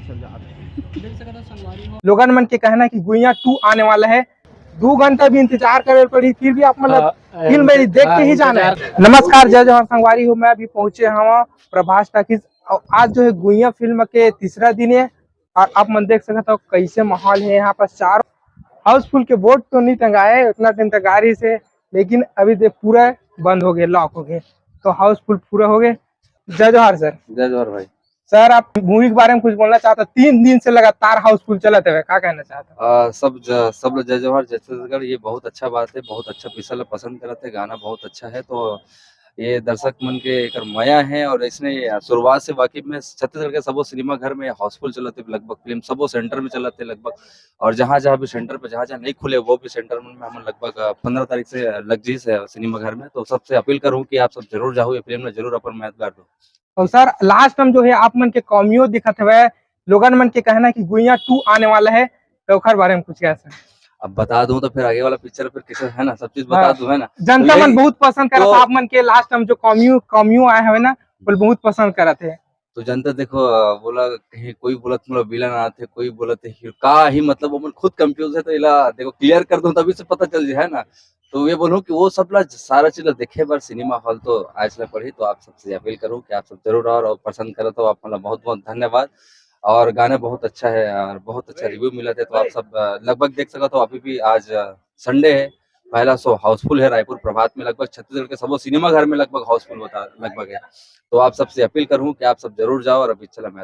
चल जाते। लोगन मन के कहना है कि गुइया 2 आने वाला है, 2 घंटा भी इंतजार करे पड़ी, फिर भी आप मतलब फिल्म में देख के ही जाना है। नमस्कार, जय जवाहर संगवारी हूँ, मैं अभी पहुंचे हूँ प्रभास टाकीज। और आज जो है गुइया फिल्म के तीसरा दिन है और आप मन देख सकते हो कैसे माहौल है यहाँ पर। चारों हाउसफुल के बोर्ड तो नहीं टंगाए उतना टाइम तक गाड़ी से, लेकिन अभी देख पूरा बंद हो गए, लॉक हो गए, तो हाउसफुल पूरा हो गए। जय जवाहर सर। जय जवाहर भाई। सर, आप मूवी के बारे में कुछ बोलना चाहते? 3 दिन से लगातार हाउसफुल चलत है, क्या कहना चाहते? सब लोग जय जवाहर जय छत्तीसगढ़, ये बहुत अच्छा बात है, बहुत अच्छा पिसल पसंद करते हैं, गाना बहुत अच्छा है। तो ये दर्शक मन के एक माया है और इसने शुरुआत से वाकिफ में छत्तीसगढ़ के सबो सिनेमा घर में हाउसफुल चलते लगभग, फिल्म सबो सेंटर में चलते लगभग। और जहाँ जहाँ भी सेंटर पे जहाँ जहाँ नहीं खुले वो भी सेंटर में हम लगभग 15 तारीख से लग जी है सिनेमा घर में। तो सबसे अपील करूँ कि आप सब जरूर जाओ, ये फिल्म में जरूर अपन यादगार दो। और सर लास्ट में जो है आप मन के कॉमियो दिखत हुए, लोगन मन के कहना है कि गुइया 2 आने वाला है, तो ओकर बारे में कुछ कैसे? अब बता दूं तो फिर आगे वाला पिक्चर फिर किसे है ना, सब चीज बता दूं है ना। जनता तो मन बहुत पसंद करता तो, आप मन के लास्ट में जो कॉमियो आए हुए ना, वो बहुत पसंद करते हैं। तो जनता देखो बोला कहीं कोई बोलत मतलब विलन आते, कोई बोलत हीरो का ही, मतलब वो मन खुद कंफ्यूज है। तो इला देखो क्लियर कर दूं तभी से पता चल जाए है ना। तो ये बोलूं कि वो सब ला सारा चीज देखे बार सिनेमा हॉल तो आज ला पड़ी। तो आप सबसे अपील करूं कि आप सब जरूर आओ और पसंद करो। तो आप मतलब बहुत बहुत धन्यवाद। और गाना बहुत अच्छा है और बहुत अच्छा रिव्यू मिला था। तो आप सब लगभग देख सको। तो अभी भी आज संडे है, पहला शो हाउसफुल है रायपुर प्रभात में, लगभग छत्तीसगढ़ के सब सिनेमा घर में लगभग हाउसफुल होता लगभग है। तो आप सबसे अपील करूं कि आप सब जरूर जाओ और अभी चला मैं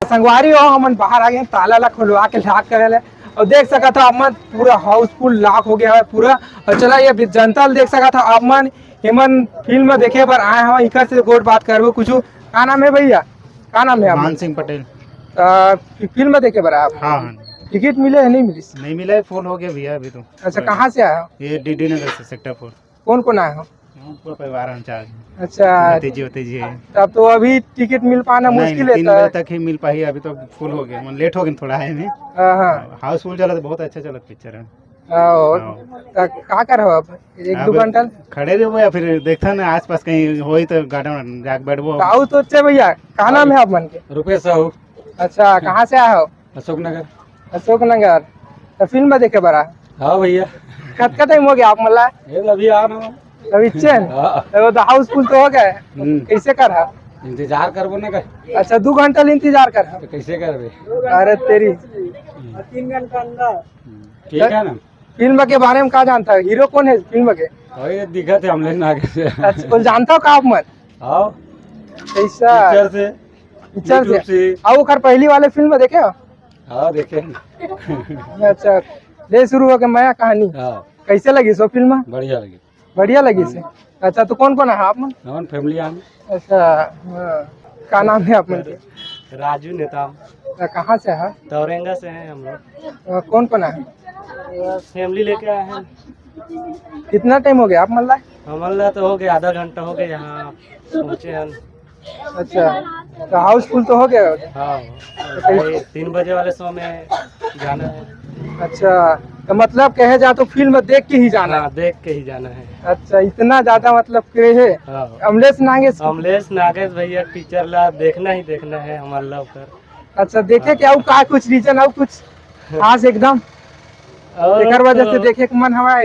संगवारी हो हमन बाहर आ गए, ताला ला खुलवा के लॉक करे ले और देख सका था आप पूरा हाउसफुल लॉक हो गया है पूरा। और चला ये जनता देख सका था आप मन फिल्म देखे पर आए हो, इकर से गोट बात करबो कुछ। का नाम है भैया, का नाम है? मान सिंह पटेल। फिल्म देखे पर आप? हाँ। टिकट मिले है? नहीं मिली? नहीं मिला है, फुल हो गया भैया अभी तो। अच्छा, कहाँ से आए हो? ये डीडी नगर से, सेक्टर 4। कौन कौन आए हो? पूरा परिवार हम चार। अच्छा, तेजी है। तब तो अभी टिकट मिल पाना मुश्किल है। 3 बजे तक ही मिल पाई, अभी तो फुल हो गया, लेट हो गया थोड़ा है में। हाउसफुल चला तो बहुत अच्छा चला पिक्चर है। क्या कर रहे हो अब? 1-2 घंटा खड़े रहो या फिर देखता ना आसपास कहीं हो तो गार्डन जाके बैठो। आओ तो अच्छे भैया, कहाँ नाम है आप मन के? रुपेश साहू। अच्छा, कहाँ से आए हो? अशोक नगर। अशोक नगर। तो फिल्म देखे बड़ा? हाँ भैया। कत टाइम हो गया आप मला? अभी आ रहा हूँ अभी चैन तो हाउसफुल तो हो गए, कैसे कर रहा? इंतजार करबो ना कर। अच्छा, 2 घंटा इंतजार कर? तो कैसे करबे? अरे तेरी 3 घंटा अंदर। ठीक है ना। फिल्म के बारे में क्या जानता है? हीरो कौन है फिल्म के? ये दिखत है हमले आगे से। अच्छा, कौन जानता हो का आप मन? आओ कैसा पिक्चर से आओ खर पहली वाले फिल्म देखे हो? हाँ देखे। अच्छा, ले शुरू हो गया माया कहानी। हाँ। कैसे लगी सो फिल्म? बढ़िया लगी। बढ़िया लगी से। अच्छा, तो कौन कौन है आप मन? हमारी फैमिली आने। अच्छा, क्या नाम है आप मन के? राजू नेता। कहाँ से है? तौरेंगा से हैं हम लोग। कौन कौन है? फैमिली लेके आए हैं। कितना टाइम हो गया आप मल्ला? हमारा तो हो गया, आधा घंटा हो गया यहाँ पहुँचे हम। अच्छा, तो हाउसफुल तो हो गया? हाँ, 3 बजे वाले शो में जाना है। अच्छा, तो मतलब कहे जा तो फिल्म देख के ही जाना? हाँ, देख के ही जाना है। अच्छा, इतना ज्यादा मतलब के है? हाँ। अमलेश नागेश भैया पिक्चर ला देखना ही देखना है हमारा ऊपर। अच्छा, देखे क्या का कुछ रीजन और कुछ खास एकदम एक वजह से देखे के मन हवा?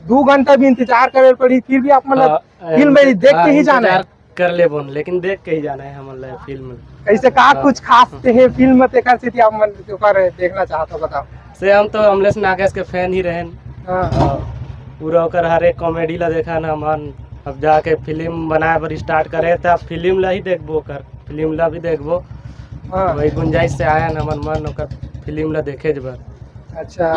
2 घंटा भी इंतजार करे पड़ी, फिर भी आप मतलब फिल्म देख के ही जाना है? कर ले बोन, लेकिन देख के ही जाना है हमारा फिल्म। ऐसे का कुछ खास है फिल्म देखा से आप मन देखना चाहते हो, बताओ? से हम तो अमलेश नागेश के फैन ही रहे। पूरा होकर हर एक कॉमेडी ला देखा ना मन। अब जाके फिल्म बनाए पर स्टार्ट करे तो फिल्म ला ही देखबो, कर फिल्म ला भी देखबो। वही गुंजाइश से आया ना मन होकर फिल्म ला देखे जब। अच्छा,